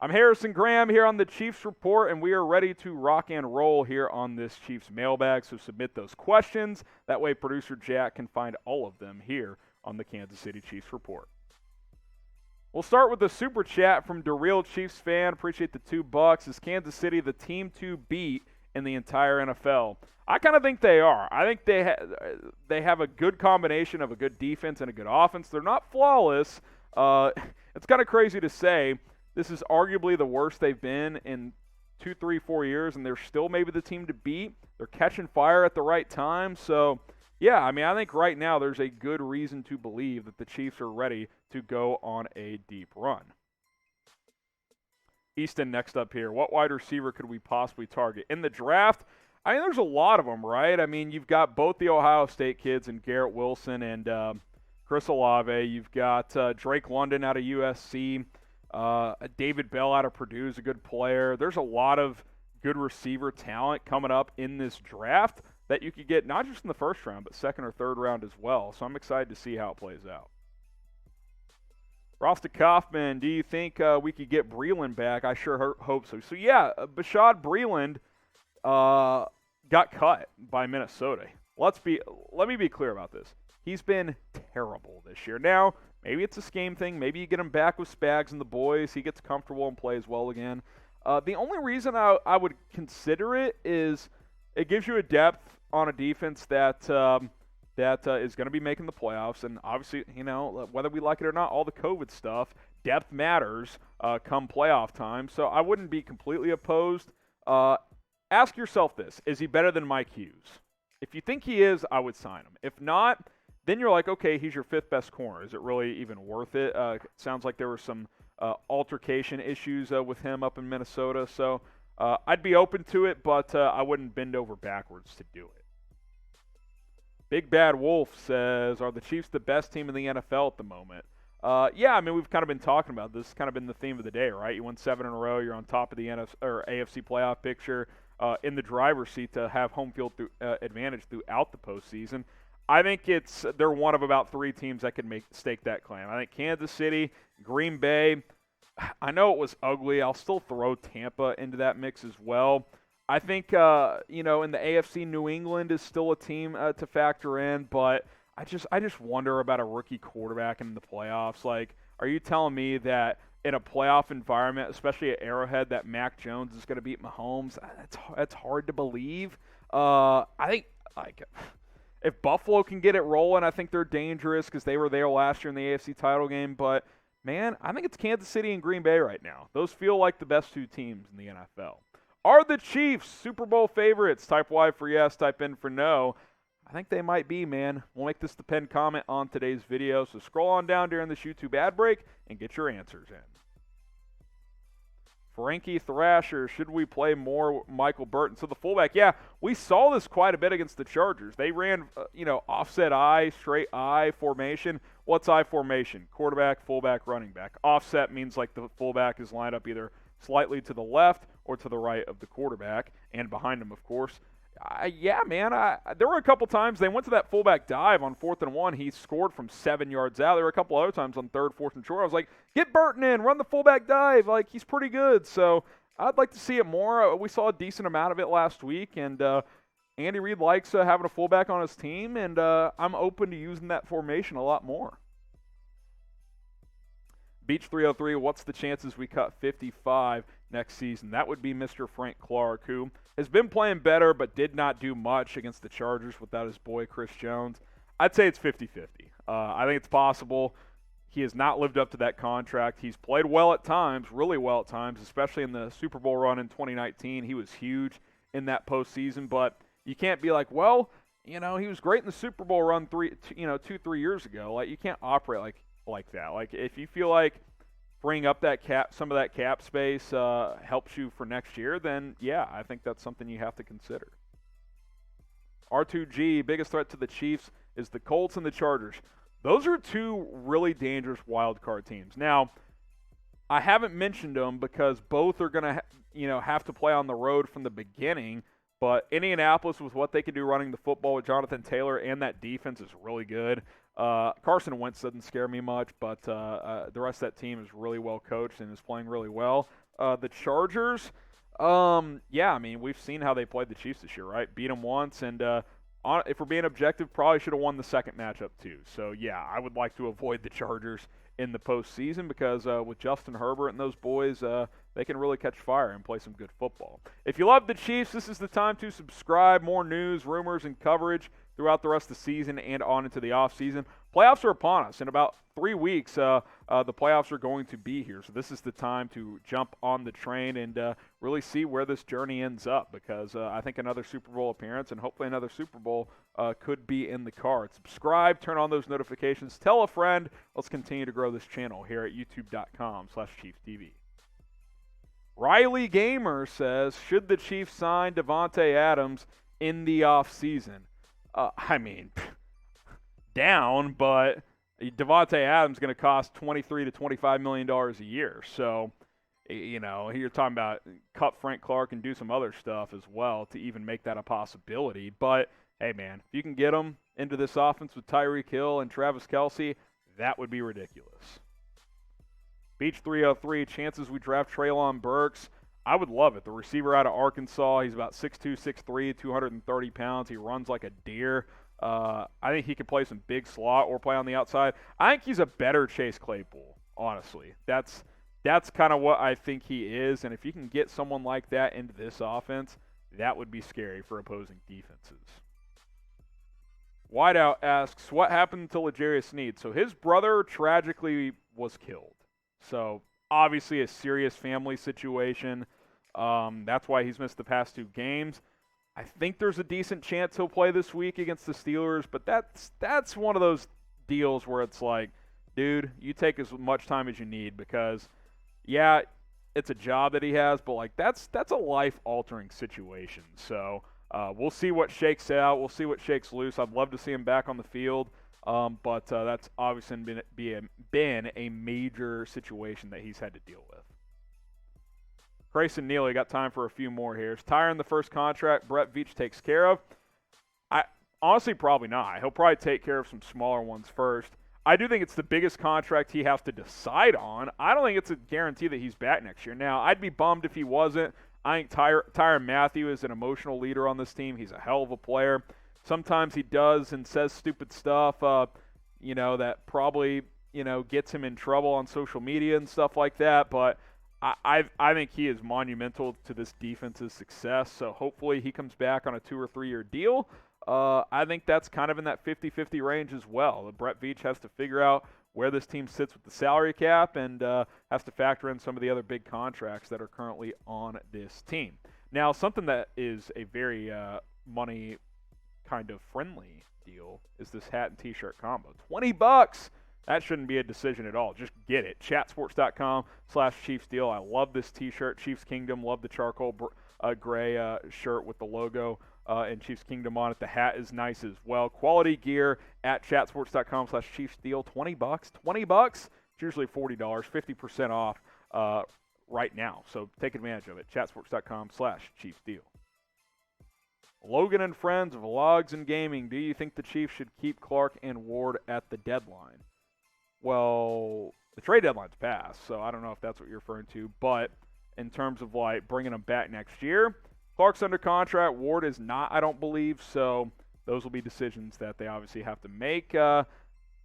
I'm Harrison Graham here on the Chiefs Report, and we are ready to rock and roll here on this Chiefs mailbag. So submit those questions. That way producer Jack can find all of them here on the Kansas City Chiefs Report. We'll start with a super chat from DaRealChiefsFan. Appreciate the $2. Is Kansas City the team to beat in the entire NFL? I kind of think they are. I think they have a good combination of a good defense and a good offense. They're not flawless. It's kind of crazy to say. This is arguably the worst they've been in 2, 3, 4 years, and they're still maybe the team to beat. They're catching fire at the right time. So, yeah, I mean, I think right now there's a good reason to believe that the Chiefs are ready to go on a deep run. Easton next up here. What wide receiver could we possibly target? In the draft, I mean, there's a lot of them, right? I mean, you've got both the Ohio State kids and Garrett Wilson and Chris Olave. You've got Drake London out of USC. David Bell out of Purdue is a good player. There's a lot of good receiver talent coming up in this draft that you could get not just in the first round, but second or third round as well. So I'm excited to see how it plays out. Rasta Coffman, do you think we could get Breeland back? I sure hope so. So, yeah, Bashuad Breeland got cut by Minnesota. Let me be clear about this. He's been terrible this year. Now, maybe it's a scheme thing. Maybe you get him back with Skaggs and the boys. He gets comfortable and plays well again. The only reason I would consider it is it gives you a depth on a defense that is going to be making the playoffs. And obviously, you know, whether we like it or not, all the COVID stuff, depth matters come playoff time. So I wouldn't be completely opposed. Ask yourself this. Is he better than Mike Hughes? If you think he is, I would sign him. If not, then you're like, okay, he's your fifth best corner. Is it really even worth it? It sounds like there were some altercation issues with him up in Minnesota. So I'd be open to it, but I wouldn't bend over backwards to do it. BigBad Wolf says, are the Chiefs the best team in the NFL at the moment? Yeah, I mean, we've kind of been talking about this. It's kind of been the theme of the day, right? You won 7 in a row. You're on top of the AFC playoff picture, in the driver's seat to have home field advantage throughout the postseason. I think they're one of about 3 teams that can stake that claim. I think Kansas City, Green Bay. I know it was ugly. I'll still throw Tampa into that mix as well. I think in the AFC, New England is still a team to factor in, but I just wonder about a rookie quarterback in the playoffs. Like, are you telling me that in a playoff environment, especially at Arrowhead, that Mac Jones is going to beat Mahomes? That's hard to believe. I think if Buffalo can get it rolling, I think they're dangerous because they were there last year in the AFC title game. But, man, I think it's Kansas City and Green Bay right now. Those feel like the best 2 teams in the NFL. Are the Chiefs Super Bowl favorites? Type Y for yes, type N for no. I think they might be, man. We'll make this the pinned comment on today's video. So scroll on down during this YouTube ad break and get your answers in. Franky Thrasher, should we play more Michael Burton? So the fullback, yeah, we saw this quite a bit against the Chargers. They ran, offset I, straight I formation. What's I formation? Quarterback, fullback, running back. Offset means like the fullback is lined up either slightly to the left or to the right of the quarterback, and behind him, of course. Yeah, man, there were a couple times they went to that fullback dive on 4th and 1. He scored from 7 yards out. There were a couple other times on 3rd, 4th, and short. I was like, get Burton in, run the fullback dive. Like, he's pretty good. So I'd like to see it more. We saw a decent amount of it last week, and Andy Reid likes having a fullback on his team, and I'm open to using that formation a lot more. Beech 303, what's the chances we cut 55 next season? That would be Mr. Frank Clark, who has been playing better but did not do much against the Chargers without his boy Chris Jones. I'd say it's 50-50. I think it's possible. He has not lived up to that contract. He's played well at times, really well at times, especially in the Super Bowl run in 2019. He was huge in that postseason, but you can't be like, well, he was great in the Super Bowl run 2-3 years ago. Like, you can't operate like that. Like, if you feel like bring up some of that cap space helps you for next year, then yeah, I think that's something you have to consider. R2G, biggest threat to the Chiefs is the Colts and the Chargers. Those are 2 really dangerous wild card teams. Now, I haven't mentioned them because both are going to have to play on the road from the beginning, but Indianapolis, with what they can do running the football with Jonathan Taylor and that defense, is really good. Carson Wentz doesn't scare me much, but the rest of that team is really well coached and is playing really well. The Chargers, yeah, I mean, we've seen how they played the Chiefs this year, right? Beat them once, and if we're being objective, probably should have won the second matchup too. So, yeah, I would like to avoid the Chargers in the postseason because with Justin Herbert and those boys, they can really catch fire and play some good football. If you love the Chiefs, this is the time to subscribe. More news, rumors, and coverage throughout the rest of the season and on into the offseason. Playoffs are upon us. In about 3 weeks, the playoffs are going to be here. So this is the time to jump on the train and really see where this journey ends up because I think another Super Bowl appearance and hopefully another Super Bowl could be in the cards. Subscribe, turn on those notifications, tell a friend. Let's continue to grow this channel here at youtube.com/ChiefsTV. RileyGamer says, should the Chiefs sign Davante Adams in the offseason? I mean, down, but Davante Adams is going to cost $23 to $25 million a year. So, you know, you're talking about cut Frank Clark and do some other stuff as well to even make that a possibility. But, hey, man, if you can get him into this offense with Tyreek Hill and Travis Kelce, that would be ridiculous. Beech 303, chances we draft Treylon Burks. I would love it. The receiver out of Arkansas, he's about 6'2", 6'3", 230 pounds. He runs like a deer. I think he could play some big slot or play on the outside. I think he's a better Chase Claypool, honestly. That's kind of what I think he is, and if you can get someone like that into this offense, that would be scary for opposing defenses. Whiteout asks, what happened to L'Jarius Sneed? So his brother tragically was killed. So obviously a serious family situation. That's why he's missed the past 2 games. I think there's a decent chance he'll play this week against the Steelers, but that's one of those deals where it's like, dude, you take as much time as you need because, yeah, it's a job that he has, but like that's a life-altering situation. So we'll see what shakes out. We'll see what shakes loose. I'd love to see him back on the field. But that's obviously been a major situation that he's had to deal with. Crayson Neeley, got time for a few more here. Is Tyrann the first contract Brett Beech takes care of? Honestly, probably not. He'll probably take care of some smaller ones first. I do think it's the biggest contract he has to decide on. I don't think it's a guarantee that he's back next year. Now, I'd be bummed if he wasn't. I think Tyrann Mathieu is an emotional leader on this team. He's a hell of a player. Sometimes he does and says stupid stuff, that probably, gets him in trouble on social media and stuff like that. But I think he is monumental to this defense's success. So hopefully he comes back on a 2 or 3 year deal. I think that's kind of in that 50-50 range as well. Brett Beech has to figure out where this team sits with the salary cap and has to factor in some of the other big contracts that are currently on this team. Now, something that is a very money kind of friendly deal is this hat and t-shirt combo. $20. That shouldn't be a decision at all. Just get it. Chatsports.com/Chiefs deal. I love this t-shirt. Chiefs Kingdom. Love the charcoal gray shirt with the logo and Chiefs Kingdom on it. The hat is nice as well. Quality gear at chatsports.com/Chiefs deal. $20. $20. It's usually $40. 50% off right now. So take advantage of it. Chatsports.com/Chiefs deal. Logan and Friends, Vlogs and Gaming. Do you think the Chiefs should keep Clark and Ward at the deadline? Well, the trade deadline's passed, so I don't know if that's what you're referring to. But in terms of like bringing them back next year, Clark's under contract. Ward is not, I don't believe. So those will be decisions that they obviously have to make.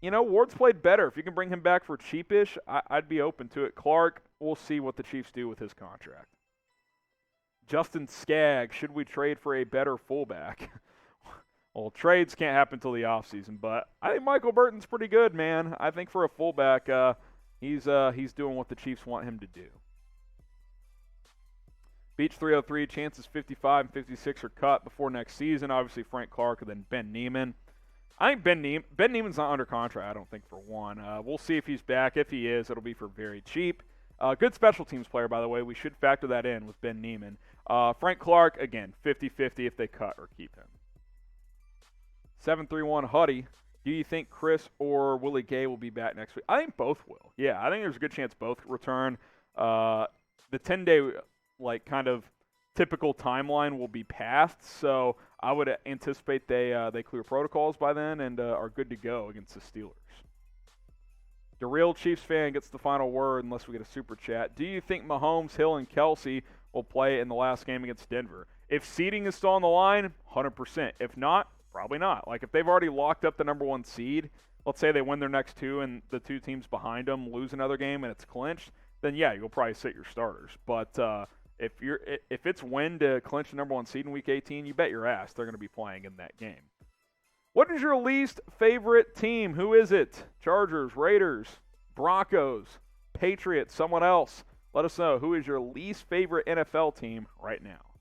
Ward's played better. If you can bring him back for cheapish, I'd be open to it. Clark, we'll see what the Chiefs do with his contract. Justin Skaggs, should we trade for a better fullback? Well, trades can't happen until the offseason, but I think Michael Burton's pretty good, man. I think for a fullback, he's doing what the Chiefs want him to do. Beech 303, chances 55 and 56 are cut before next season. Obviously, Frank Clark and then Ben Neiman. I think Ben Neiman's not under contract, I don't think, for one. We'll see if he's back. If he is, it'll be for very cheap. Good special teams player, by the way. We should factor that in with Ben Neiman. Frank Clark, again, 50-50 if they cut or keep him. 731 Huddy, do you think Chris or Willie Gay will be back next week? I think both will. Yeah, I think there's a good chance both return. The 10-day, kind of typical timeline will be passed, so I would anticipate they clear protocols by then and are good to go against the Steelers. The Real Chiefs fan gets the final word unless we get a super chat. Do you think Mahomes, Hill, and Kelsey will play in the last game against Denver? If seeding is still on the line, 100%. If not, probably not. Like, if they've already locked up the number 1 seed, let's say they win their next 2 and the 2 teams behind them lose another game and it's clinched, then yeah, you'll probably sit your starters. But if it's win to clinch the number 1 seed in Week 18, you bet your ass they're going to be playing in that game. What is your least favorite team? Who is it? Chargers, Raiders, Broncos, Patriots, someone else? Let us know. Who is your least favorite NFL team right now?